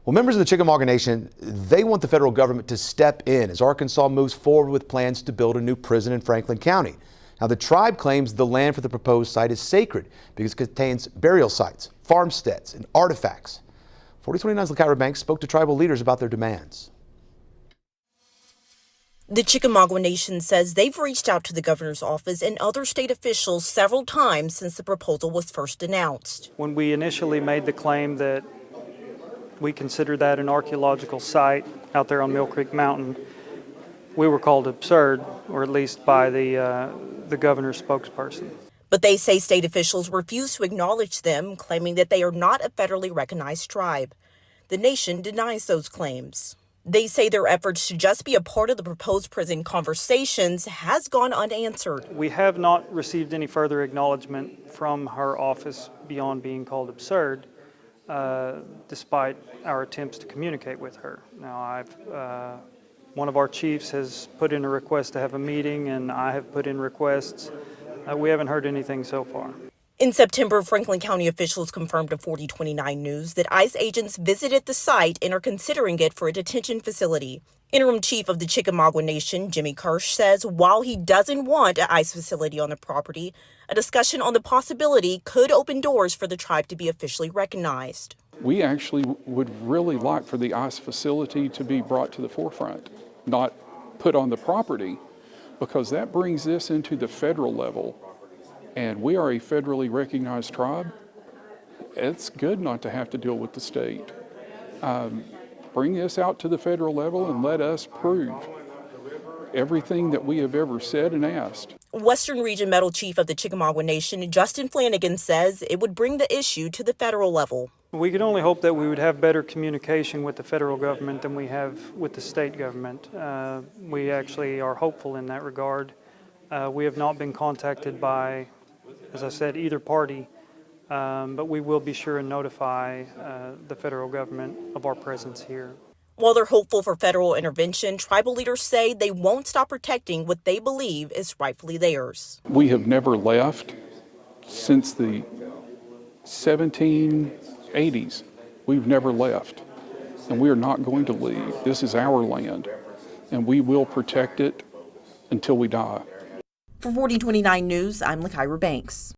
Well, members of the Chickamauga Nation, they want the federal government to step in as Arkansas moves forward with plans to build a new prison in Franklin County. Now, the tribe claims the land for the proposed site is sacred because it contains burial sites, farmsteads, and artifacts. 4029's Lykyra Banks spoke to tribal leaders about their demands. The Chickamauga Nation says they've reached out to the governor's office and other state officials several times since the proposal was first announced. When we initially made the claim that we consider that an archaeological site out there on Mill Creek Mountain, we were called absurd, or at least by the governor's spokesperson. But they say state officials refuse to acknowledge them, claiming that they are not a federally recognized tribe. The nation denies those claims. They say their efforts to just be a part of the proposed prison conversations has gone unanswered. We have not received any further acknowledgement from her office beyond being called absurd, despite our attempts to communicate with her. Now, one of our chiefs has put in a request to have a meeting, and I have put in requests. We haven't heard anything so far. In September, Franklin County officials confirmed to 4029 News that ICE agents visited the site and are considering it for a detention facility. Interim Chief of the Chickamauga Nation, Jimmy Kirsch, says while he doesn't want an ICE facility on the property, a discussion on the possibility could open doors for the tribe to be officially recognized. We actually would really like for the ICE facility to be brought to the forefront, not put on the property, because that brings this into the federal level. And we are a federally recognized tribe. It's good not to have to deal with the state. Bring this out to the federal level and let us prove everything that we have ever said and asked. Western Region Metal Chief of the Chickamauga Nation, Justin Flanagan, says it would bring the issue to the federal level. We could only hope that we would have better communication with the federal government than we have with the state government. We actually are hopeful in that regard. We have not been contacted by, as I said, either party, but we will be sure and notify the federal government of our presence here. While they're hopeful for federal intervention, tribal leaders say they won't stop protecting what they believe is rightfully theirs. We have never left since the 1780s. We've never left, and we are not going to leave. This is our land, and we will protect it until we die. For 4029 News, I'm Lykyra Banks.